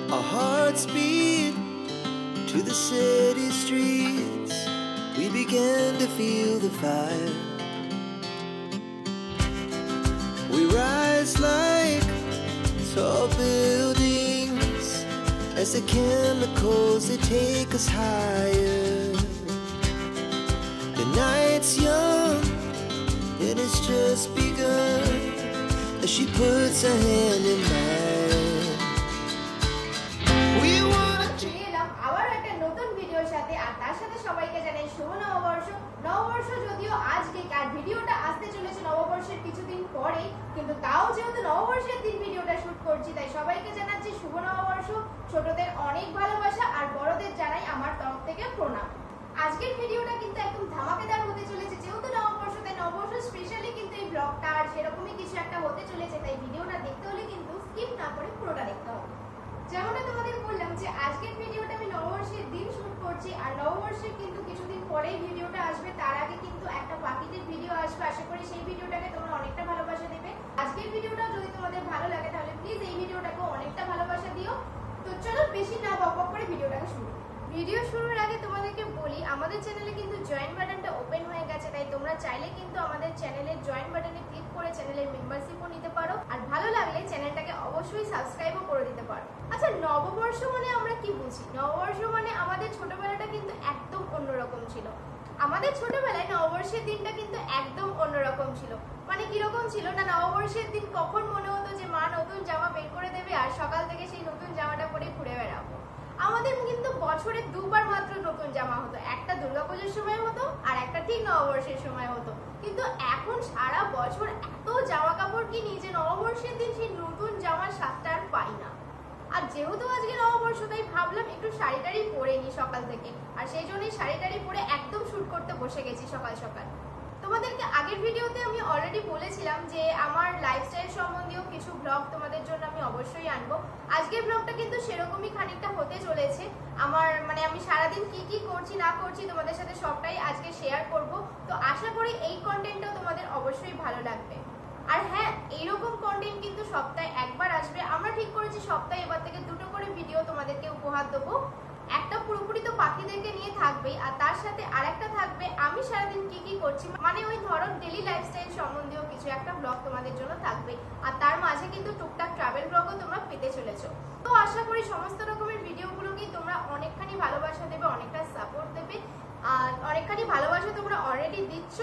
Our hearts beat to the city streets. We began to feel the fire. We rise like tall buildings as the chemicals, they take us higher. The night's young and it's just begun as she puts her hand in mine. We wanna আবার একটা নতুন ভিডিওর সাথে, আর তার সাথে সবাইকে জানাই শুভ নববর্ষ। নববর্ষ যদিও আজকে, আর ভিডিওটা আসতে চলেছে নববর্ষের কিছুদিন পরে, কিন্তু তাও যেহেতু নববর্ষের দিন ভিডিওটা শুট করছি, তাই সবাইকে জানাচ্ছি শুভ নববর্ষ। ছোটদের অনেক ভালোবাসা আর বড়দের জানাই আমার তরফ থেকে প্রণাম। আজকের ভিডিওটা কিন্তু একদম ধামাকেদার হতে চলেছে, যেহেতু নববর্ষ, তাই নববর্ষ স্পেশালি কিন্তু এই ব্লগটা আর সেরকমই কিছু একটা হতে চলেছে, তাই ভিডিওটা দেখতে হলে কিন্তু স্কিপ না করে পুরোটা দেখতে হবে। যেমনটা তোমাদের বললাম যে আজকের ভিডিওটা আমি নববর্ষের দিন শুট করছি, আর নববর্ষের কিন্তু কিছুদিন পরেই ভিডিওটা আসবে। তার আগে কিন্তু একটা পাখিদের ভিডিও আসবে, আশা করি সেই ভিডিওটাকে তোমরা অনেকটা ভালোবাসা দেবে। আজকের ভিডিওটা যদি তোমাদের ভালো লাগে তাহলে প্লিজ এই ভিডিওটাকে অনেকটা ভালোবাসা দিও। তো চলো বেশি না বকবক করে ভিডিওটাকে শুরু। ভিডিও শুরুর আগে তোমাদেরকে বলি, আমাদের চ্যানেলে কিন্তু জয়েন বাটনটা ওপেন হয়ে গেছে, তাই তোমরা চাইলে কিন্তু আমাদের চ্যানেলের জয়েন বাটনে ক্লিক করে চ্যানেলের মেম্বারশিপও নিতে পারো, আর ভালো লাগলে চ্যানেলটাকে অবশ্যই সাবস্ক্রাইবও করে দিতে পারো। আচ্ছা, নববর্ষ মানে আমরা কি বুঝি? নববর্ষ মানে আমাদের ছোটবেলাটা কিন্তু একদম অন্যরকম ছিল। আমাদের ছোটবেলায় নববর্ষের দিনটা কিন্তু একদম অন্যরকম ছিল। মানে কিরকম ছিল না, নববর্ষের দিন কখন মনে হতো যে মা নতুন জামা বের করে দেবে আর সকাল থেকে সেই নতুন জামাটা পরে ঘুরে বেড়াবো। আমাদের কিন্তু বছরে দুবার মাত্র নতুন জামা হতো, একটা দুর্গাপূজার সময় হতো আর একটা ঠিক নববর্ষের সময় হতো। কিন্তু এখন সারা বছর এত জামা কাপড় কিনি যে নববর্ষের দিন সেই নতুন জামার স্বাদটা আর পাই না। আর যেহেতু আজকে নববর্ষ, তাই ভাবলাম একটু শাড়ি টাড়ি পরে নি সকাল থেকে, আর সেই জন্যই শাড়ি টাড়ি পরে একদম শুট করতে বসে গেছি সকাল সকাল। তোমাদেরকে আগের ভিডিওতে আমি অলরেডি বলেছিলাম যে আমার লাইফস্টাইল সম্বন্ধীয় কিছু ব্লগ তোমাদের জন্য আমি অবশ্যই আনবো। আজকের ব্লগটা কিন্তু সেরকমই খানিকটা হতে চলেছে। আমার মানে আমি সারাদিন কি কি করছি না করছি তোমাদের সাথে সবটাই আজকে শেয়ার করব। তো আশা করি এই কন্টেন্টটাও তোমাদের অবশ্যই ভালো লাগবে। আর হ্যাঁ, এইরকম কন্টেন্ট কিন্তু সপ্তাহে একবার আসবে। আমরা ঠিক করেছি সপ্তাহে এবার থেকে দুটো করে ভিডিও তোমাদেরকে উপহার দেবো। একটা পুরোপুরি তো পাখিদেরকে নিয়ে থাকবেই, আর তার সাথে আরেকটা থাকবে আমি সারাদিন কি কি করছি, মানে ওই ধরো ডেলি লাইফস্টাইল সম্বন্ধীয় কিছু একটা ব্লগ তোমাদের জন্য থাকবে। আর তার মাঝে কিন্তু টুকটাক ট্রাভেল ব্লগও তোমরা পেতে চলেছো। তো আশা করি সমস্ত রকমের ভিডিওগুলোকেই তোমরা অনেকখানি ভালোবাসা দেবে, অনেকটা সাপোর্ট দেবে, আর অনেকখানি ভালোবাসা তোমরা অলরেডি দিচ্ছ।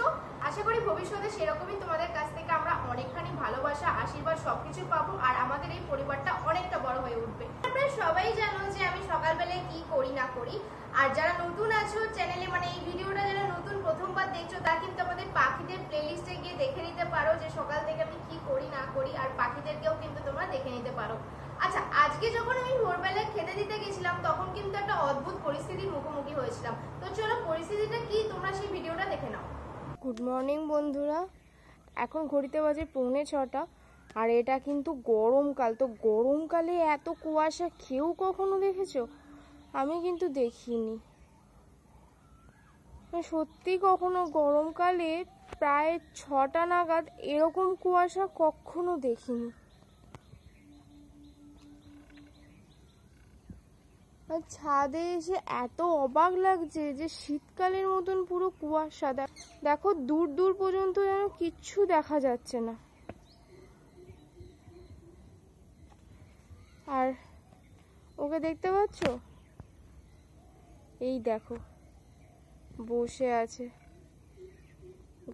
আশা করি ভবিষ্যতে সেরকমই তোমাদের কাছ থেকে আমরা অনেকখানি ভালোবাসা, আশীর্বাদ সবকিছু পাবো, আর আমাদের এই পরিবারটা অনেকটা বড় হয়ে উঠবে। তোমরা সবাই জানো যে আমি সকালবেলায় কি করি না করি। আর যারা নতুন আছো চ্যানেলে, মানে এই ভিডিওটা যারা নতুন প্রথমবার দেখছো, তা কিন্তু আমাদের পাখিদের প্লেলিস্টে গিয়ে দেখে নিতে পারো যে সকাল থেকে আমি কি করি না করি, আর পাখিদেরকেও কিন্তু তোমরা দেখে নিতে পারো। আচ্ছা, আজকে যখন আমি ভোরবেলায় খেতে দিতে গেছিলাম তখন কিন্তু একটা অদ্ভুত পরিস্থিতির মুখোমুখি হয়েছিলাম। তো চলো পরিস্থিতিটা কি তোমরা সেই ভিডিওটা দেখে নাও। গুড মর্নিং বন্ধুরা, এখন ঘড়িতে বাজে 6:45, আর এটা কিন্তু গরমকাল। তো গরমকালে এত কুয়াশা কেউ কখনো দেখেছো? আমি কিন্তু দেখিনি। সত্যি কখনো গরমকালে প্রায় 6টা নাগাদ এরকম কুয়াশা কখনো দেখিনি। আর ছাদে এসে এত অবাক লাগছে যে শীতকালের মতন পুরো কুয়াশা। দেখো দূর দূর পর্যন্ত যেন কিচ্ছু দেখা যাচ্ছে না। আর ওকে দেখতে পাচ্ছ? এই দেখো বসে আছে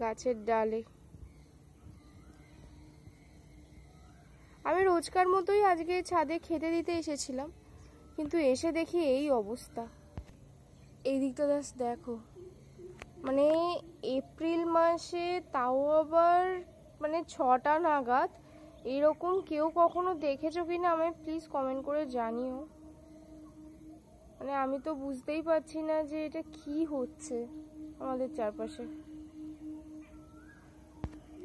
গাছের ডালে। আমি রোজকার মতোই আজকে ছাদে খেতে দিতে এসেছিলাম, কিন্তু এসে দেখি এই অবস্থা। এই দিকটা দেখো, মানে এপ্রিল মাসে, তাও আবার মানে 6টা নাগাদ, এরকম কেউ কখনো দেখেছো কিনা আমায় প্লিজ কমেন্ট করে জানিও। মানে আমি তো বুঝতেই পারছি না যে এটা কি হচ্ছে আমাদের চারপাশে।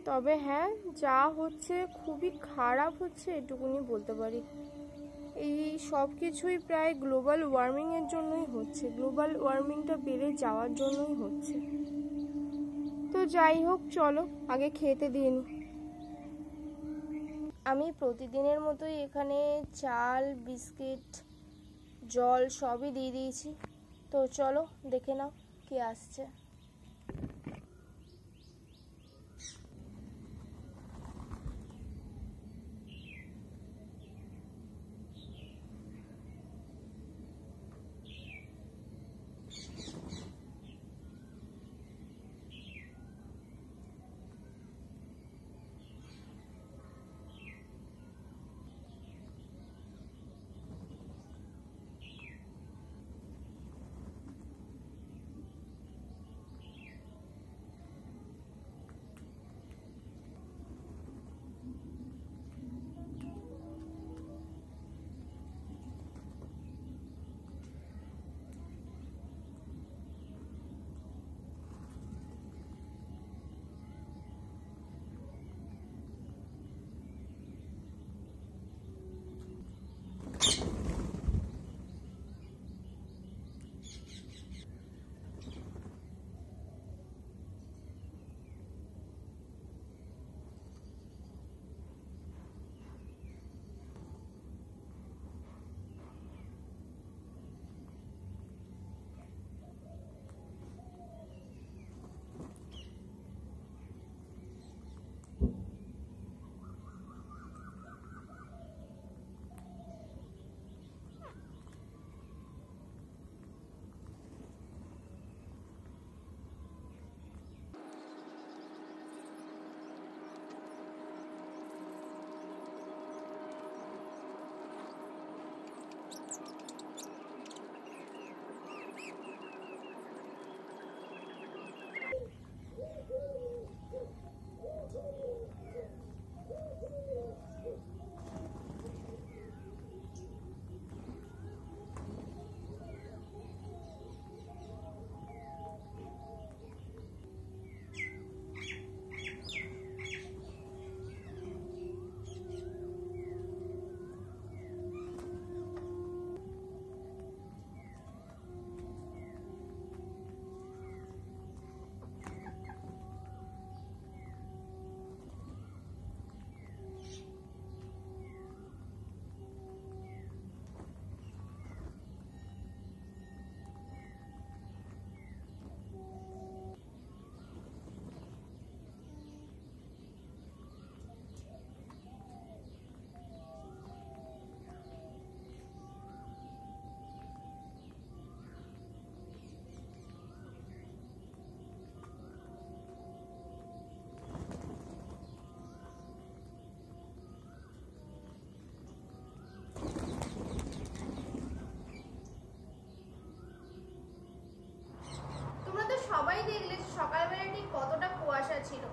তবে হ্যাঁ, যা হচ্ছে খুবই খারাপ হচ্ছে, এটুকুনি বলতে পারি। এই সব কিছুই প্রায় গ্লোবাল ওয়ার্মিংয়ের জন্যই হচ্ছে, গ্লোবাল ওয়ার্মিংটা বেড়ে যাওয়ার জন্যই হচ্ছে। তো যাই হোক, চলো আগে খেতে দিয়ে নি। আমি প্রতিদিনের মতোই এখানে চাল, বিস্কিট জল সবই দিয়ে দিয়েছি। তো চলো দেখে নাও কে আসছে। সবাই দেখলে সকালবেলা ঠিক কতটা কুয়াশা ছিল।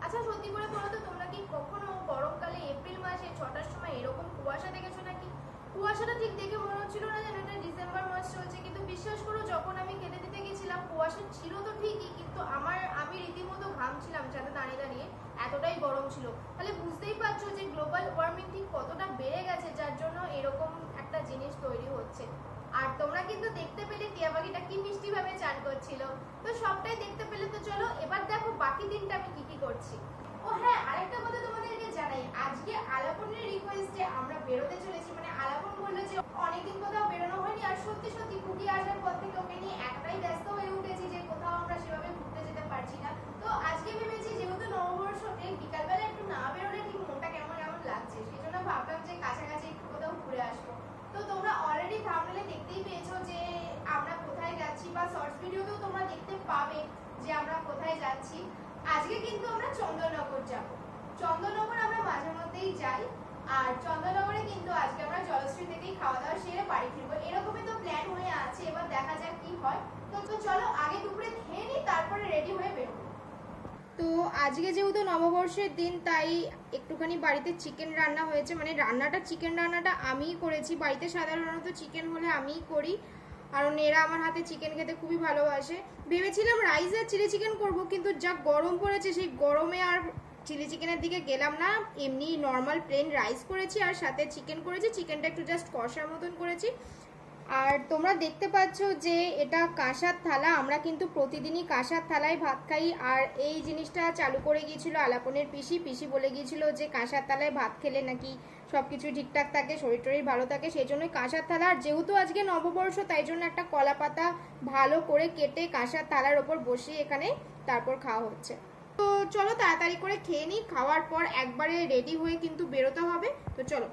আচ্ছা সত্যি করে বলো তো, তোমরা কি কখনো গরমকালে এপ্রিল মাসে 6টার সময় এরকম কুয়াশা দেখেছো নাকি? কুয়াশাটা ঠিক দেখে মনে হচ্ছিল না যেন এটা ডিসেম্বর মাস চলছে, কিন্তু বিশ্বাস করো যখন আমি খেতে দিতে গেছিলাম কুয়াশা ছিল তো ঠিকই, কিন্তু আমি রীতিমতো ঘামছিলাম ছাদে দাঁড়িয়ে দাঁড়িয়ে, এতটাই গরম ছিল। তাহলে বুঝতেই পারছো যে গ্লোবাল ওয়ার্মিং ঠিক কতটা বেড়ে গেছে, যার জন্য এরকম একটা জিনিস তৈরি হচ্ছে। আর তোমরা কিন্তু দেখতে পেলে টিয়া পাখিটা কি মিষ্টি ভাবে চান করছিল, তো সবটাই দেখতে পেলে। তো চলো এবার দেখো বাকি দিনটা আমি কি কি করছি। ও হ্যাঁ, আরেকটা কথা তোমাদেরকে জানাই, আজকে আলাপনের রিকোয়েস্টে আমরা বেরোতে চলেছি। মানে আলাপন বললো যে অনেকদিন কোথাও বেরোনো হয়নি, আর সত্যি সত্যি কুকি আসার পর থেকে ওকে নিয়ে একটাই ব্যস্ত হয়ে উঠেছি যে কোথাও আমরা সেভাবে ঘুরতে যেতে পারছি না। তো আজকে ভেবেছি যেহেতু নববর্ষতে বিকালবেলা একটু না বেরোলে ঠিক মনটা কেমন কেমন লাগছে, সেই জন্য ভাবলাম যে কাছাকাছি একটু কোথাও ঘুরে আসবো। তো তোমরা অলরেডি থাম্বনেলে দেখতেই পেয়েছো যে আমরা কোথায় যাচ্ছি, বা শর্টস ভিডিওতেও তোমরা দেখতে পাবে যে আমরা কোথায় যাচ্ছি। আজকে কিন্তু আমরা চন্দননগর যাব। চন্দননগর আমরা মাঝে মধ্যেই যাই, আর চন্দননগরে কিন্তু আজকে আমরা জলশ্রী থেকেই খাওয়া দাওয়া সেরে বাড়ি ফিরবো, এরকমই তো প্ল্যান হয়ে আছে। এবার দেখা যাক কি হয়। তো চলো আগে দুপুরে খেয়ে নিই, তারপরে রেডি হয়ে বেরোবো। তো আজকে যেহেতু নববর্ষের দিন, তাই একটুখানি বাড়িতে চিকেন রান্না হয়েছে। মানে চিকেন রান্নাটা আমিই করেছি। বাড়িতে সাধারণত চিকেন হলে আমিই করি, কারণ এরা আমার হাতে চিকেন খেতে খুবই ভালোবাসে। ভেবেছিলাম রাইস আর চিলি চিকেন করবো, কিন্তু যা গরম পড়েছে সেই গরমে আর চিলি চিকেনের দিকে গেলাম না। এমনি নর্মাল প্লেন রাইস করেছি আর সাথে চিকেন করেছি। চিকেনটা একটু জাস্ট কষার মতন করেছি। আর তোমরা দেখতে পাচ্ছ যে এটা কাঁসার থালা, আমরা কিন্তু প্রতিদিনই কাঁসার থালায় ভাত খাই। আর এই জিনিসটা চালু করে গিয়েছিল আলাপনের পিসি বলে গিয়েছিল যে কাঁসার থালায় ভাত খেলে নাকি সবকিছু ঠিকঠাক থাকে, শরীর টরীর ভালো থাকে, সেই জন্যই কাঁসার থালা। আর যেহেতু আজকে নববর্ষ তাই জন্য একটা কলা পাতা ভালো করে কেটে কাঁসার থালার ওপর বসিয়ে এখানে তারপর খাওয়া হচ্ছে। তো চলো তাড়াতাড়ি করে খেয়ে নিই, খাওয়ার পর একবারে রেডি হয়ে কিন্তু বেরোতে হবে। তো চলো।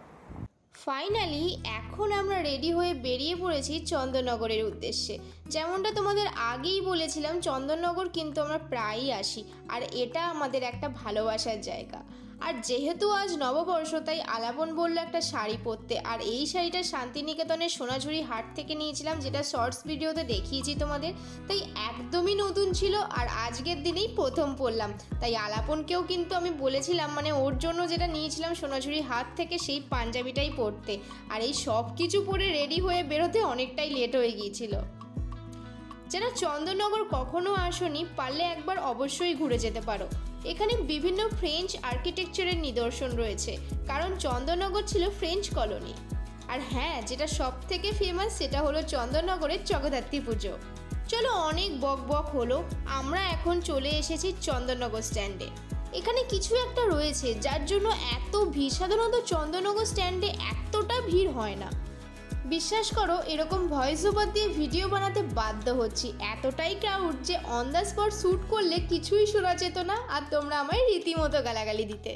ফাইনালি এখন আমরা রেডি হয়ে বেরিয়ে পড়েছি চন্দননগরের উদ্দেশ্যে। যেমনটা তোমাদের আগেই বলেছিলাম, চন্দননগর কিন্তু আমরা প্রায়ই আসি, আর এটা আমাদের একটা ভালোবাসার জায়গা। আর যেহেতু আজ নববর্ষ তাই আলাপন বললো একটা শাড়ি পরতে, আর এই শাড়িটা শান্তিনিকেতনের সোনাঝুরি হাট থেকে নিয়েছিলাম, যেটা শর্টস ভিডিওতে দেখিয়েছি তোমাদের। তাই একদমই নতুন ছিল আর আজকের দিনেই প্রথম পরলাম। তাই আলাপনকেও কিন্তু আমি বলেছিলাম মানে ওর জন্য যেটা নিয়েছিলাম সোনাঝুরি হাট থেকে সেই পাঞ্জাবিটাই পরতে। আর এই সব কিছু পরে রেডি হয়ে বেরোতে অনেকটাই লেট হয়ে গিয়েছিল। যারা চন্দননগর কখনো আসোনি পারলে একবার অবশ্যই ঘুরে যেতে পারো। এখানে বিভিন্ন ফ্রেঞ্চ আর্কিটেকচারের নিদর্শন রয়েছে, কারণ চন্দননগর ছিল ফ্রেঞ্চ কলোনি। আর হ্যাঁ, যেটা সব থেকে ফেমাস সেটা হলো চন্দননগরের জগদ্ধাত্রী পুজো। চলো অনেক বক হলো, আমরা এখন চলে এসেছি চন্দননগর স্ট্যান্ডে। এখানে কিছু একটা রয়েছে যার জন্য এত ভিড়, সাধারণত চন্দননগর স্ট্যান্ডে এতটা ভিড় হয় না। বিশ্বাস করো, এরকম ভয়েস ওভার দিয়ে ভিডিও বানাতে বাধ্য হচ্ছি, এতটাই ক্রাউড যে অন দ্য স্পট শ্যুট করলে কিছুই শোনা যেত না, আর তোমরা আমায় রীতিমতো গালাগালি দিতে।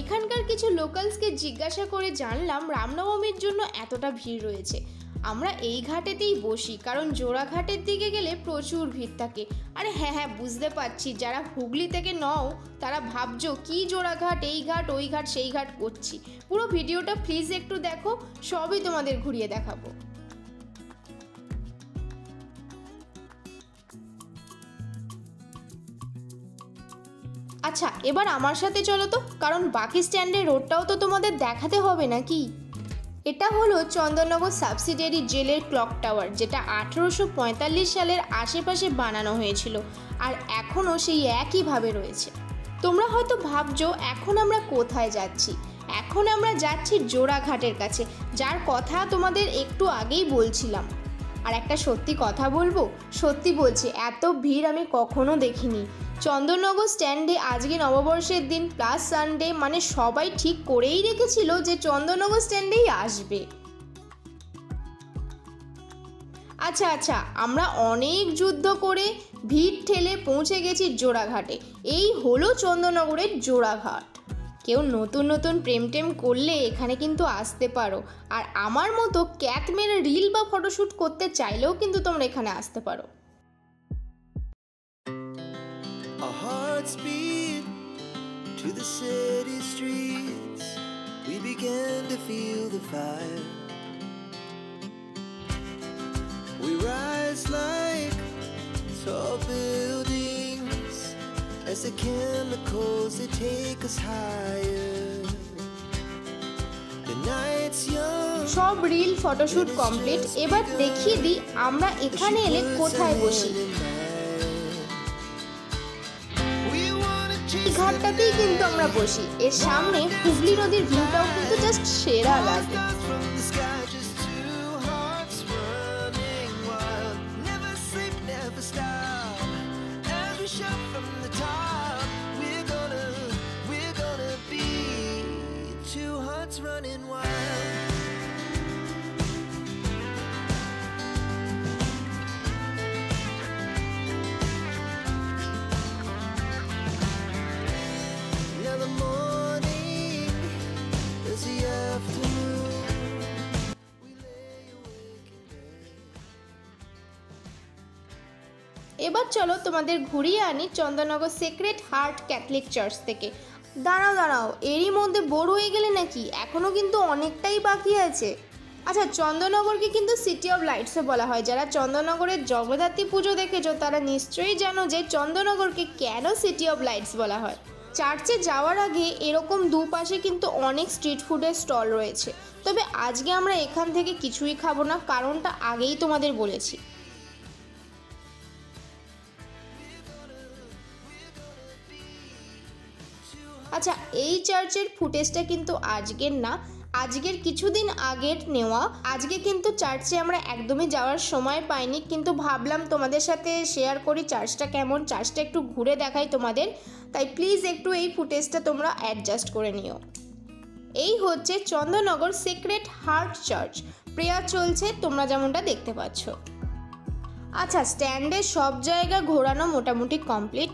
এখানকার কিছু লোকালসকে জিজ্ঞাসা করে জানলাম রামনবমীর জন্য এতটা ভিড় রয়েছে। আমরা এই ঘাটেতেই বসি, কারণ জোড়াঘাটের দিকে গেলে প্রচুর ভিড় থাকে। আরে হ্যাঁ, বুঝতে পারছি যারা হুগলি থেকে নও তারা ভাবছো কি জোড়াঘাট, এই ঘাট ওই ঘাট সেই ঘাট করছি। পুরো ভিডিওটা প্লিজ একটু দেখো, সবই তোমাদের ঘুরিয়ে দেখাবো। আচ্ছা, এবার আমার সাথে চলো তো, কারণ বাকি স্ট্যান্ডের রোডটাও তো তোমাদের দেখাতে হবে নাকি। এটা হলো চন্দননগর সাবসিডিয়ারি জেলের ক্লক টাওয়ার, যেটা 1845 সালের আশেপাশে বানানো হয়েছিল, আর এখনও সেই একইভাবে রয়েছে। তোমরা হয়তো ভাবছো এখন আমরা কোথায় যাচ্ছি। এখন আমরা যাচ্ছি জোড়াঘাটের কাছে, যার কথা তোমাদের একটু আগেই বলছিলাম। আর একটা সত্যি কথা বলবো, সত্যি বলছি, এত ভিড় আমি কখনো দেখিনি। চন্দননগর স্ট্যান্ডে আজকে নববর্ষের দিন প্লাস সানডে, মানে সবাই ঠিক করেই রেখেছিল যে চন্দননগর স্ট্যান্ডেই আসবে। আচ্ছা, আমরা অনেক যুদ্ধ করে ভিড় ঠেলে পৌঁছে গেছি জোড়াঘাটে। এই হলো চন্দননগরের জোড়াঘাট। কেউ নতুন প্রেম করলে এখানে কিন্তু আসতে পারো, আর আমার মতো ক্যাট মেরে রিল বা ফটোশ্যুট করতে চাইলেও কিন্তু তোমরা এখানে আসতে পারো। Our hearts beat to the city streets. We began to feel the fire. We rise like tall buildings as the chemicals they take us higher. The night's young. সব রিল ফটোশ্যুট কমপ্লিট। এবার দেখিয়ে দিই আমরা এখানে এলে কোথায় বসি। এই ঘাটটাতেই কিন্তু আমরা বসি, এর সামনে হুগলি নদীর ভিউটাও কিন্তু জাস্ট সেরা লাগে। এবার চলো তোমাদের ঘুরিয়ে আনি Chandannagar sacred heart catholic church থেকে। দাঁড়াও, এরই মধ্যে বোর হয়ে গেলে নাকি? এখনও কিন্তু অনেকটাই বাকি আছে। আচ্ছা, চন্দননগরকে কিন্তু সিটি অফ লাইটসও বলা হয়। যারা চন্দননগরের জগদ্ধাত্রী পুজো দেখেছো তারা নিশ্চয়ই জানো যে চন্দননগরকে কেন সিটি অফ লাইটস বলা হয়। চার্চে যাওয়ার আগে এরকম দুপাশে কিন্তু অনেক স্ট্রিট ফুডের স্টল রয়েছে, তবে আজকে আমরা এখান থেকে কিছুই খাবো না, কারণটা আগেই তোমাদের বলেছি। আচ্ছা, এই চার্চের ফুটেজটা কিন্তু আজকের না, আজকের কিছুদিন আগের নেওয়া। আজকে কিন্তু চার্চে আমরা একদমই যাওয়ার সময় পাইনি, কিন্তু ভাবলাম তোমাদের সাথে শেয়ার করি চার্চটা কেমন, চার্চটা একটু ঘুরে দেখাই তোমাদের, তাই প্লিজ একটু এই ফুটেজটা তোমরা অ্যাডজাস্ট করে নিও। এই হচ্ছে Chandannagar secret heart church, prayer চলছে তোমরা যেমনটা দেখতে পাচ্ছ। আচ্ছা, স্ট্যান্ডে সব জায়গা ঘোরানো মোটামুটি কমপ্লিট।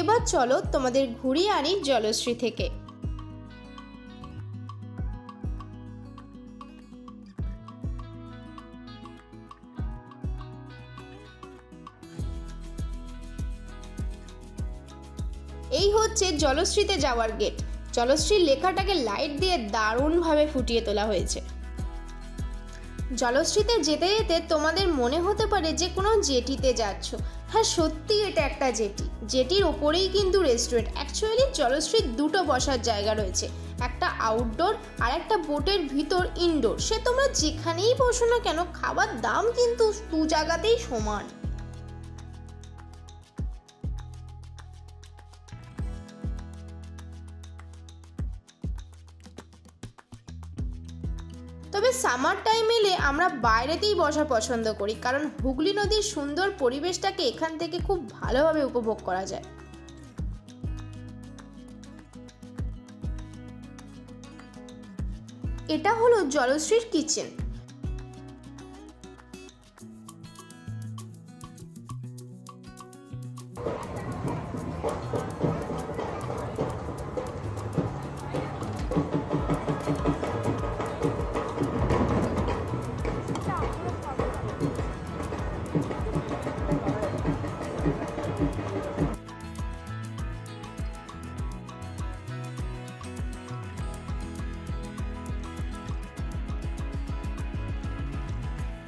এবার চলো তোমাদের ঘুরিয়ে আনি জলশ্রী থেকে। এই হচ্ছে জলশ্রীতে যাওয়ার গেট। জলশ্রীর লেখাটাকে লাইট দিয়ে দারুণভাবে ফুটিয়ে তোলা হয়েছে। জলশ্রীতে যেতে যেতে তোমাদের মনে হতে পারে যে কোনো জেটিতে যাচ্ছ। হ্যাঁ, সত্যি এটা একটা জেটি। জেটির ওপরেই কিন্তু রেস্টুরেন্ট। অ্যাকচুয়ালি জলশ্রীর দুটো বসার জায়গা রয়েছে, একটা আউটডোর আর একটা বোটের ভিতর ইনডোর। সে তোমরা যেখানেই বসো না কেন, খাবার দাম কিন্তু দু জায়গাতেই সমান। তবে সামার টাইম এলে আমরা বাইরেতেই বসা পছন্দ করি, কারণ হুগলি নদীর সুন্দর পরিবেশটাকে এখান থেকে খুব ভালোভাবে উপভোগ করা যায়। এটা হলো জলশ্রীর কিচেন।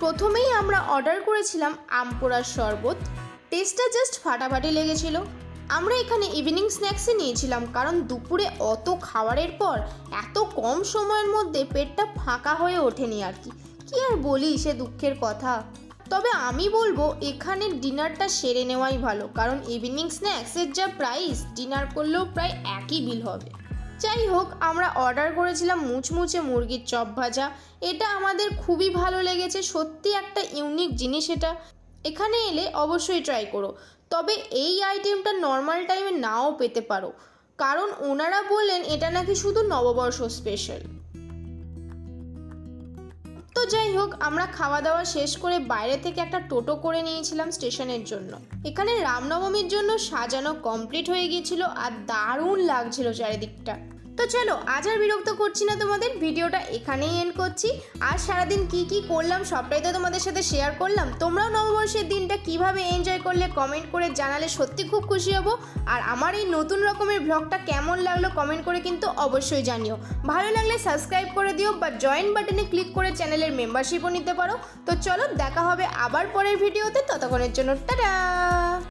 প্রথমেই আমরা অর্ডার করেছিলাম আমপোড়ার শরবত। টেস্টটা জাস্ট ফাটাফাটি লেগেছিল। আমরা এখানে ইভিনিং স্ন্যাক্সে নিয়েছিলাম, কারণ দুপুরে অত খাবারের পর এত কম সময়ের মধ্যে পেটটা ফাঁকা হয়ে ওঠেনি আর কি আর বলি, সে দুঃখের কথা। তবে আমি বলবো এখানে ডিনারটা সেরে নেওয়াই ভালো, কারণ ইভিনিং স্ন্যাক্সের যা প্রাইস, ডিনার করলেও প্রায় একই বিল হবে। যাই হোক, আমরা অর্ডার করেছিলাম মুচমুচে মুরগির চপ ভাজা। এটা আমাদের খুবই ভালো লেগেছে, সত্যি একটা ইউনিক জিনিস এটা। এখানে এলে অবশ্যই ট্রাই করো। তবে এই আইটেমটা নর্মাল টাইমে নাও পেতে পারো, কারণ ওনারা বললেন এটা নাকি শুধু নববর্ষ স্পেশাল। তো যাই হোক, আমরা খাওয়া দাওয়া শেষ করে বাইরে থেকে একটা টোটো করে নিয়েছিলাম স্টেশনের জন্য। এখানে রামনবমীর জন্য সাজানো কমপ্লিট হয়ে গিয়েছিল আর দারুণ লাগছিল চারিদিকটা। তো চলো, আজ আর বিরক্ত করছি না তোমাদের, ভিডিওটা এখানেই এন্ড করছি। আর সারাদিন কি করলাম সবটাই তো তোমাদের সাথে শেয়ার করলাম। তোমরাও নববর্ষের দিনটা কিভাবে এনজয় করলে কমেন্ট করে জানালে সত্যি খুব খুশি হব। আর আমার এই নতুন রকমের ব্লগটা কেমন লাগলো কমেন্ট করে কিন্তু অবশ্যই জানিও। ভালো লাগলে সাবস্ক্রাইব করে দিও বা জয়েন বাটনে ক্লিক করে চ্যানেলের মেম্বারশিপও নিতে পারো। তো চলো, দেখা হবে আবার পরের ভিডিওতে, ততক্ষণের জন্য টাটা।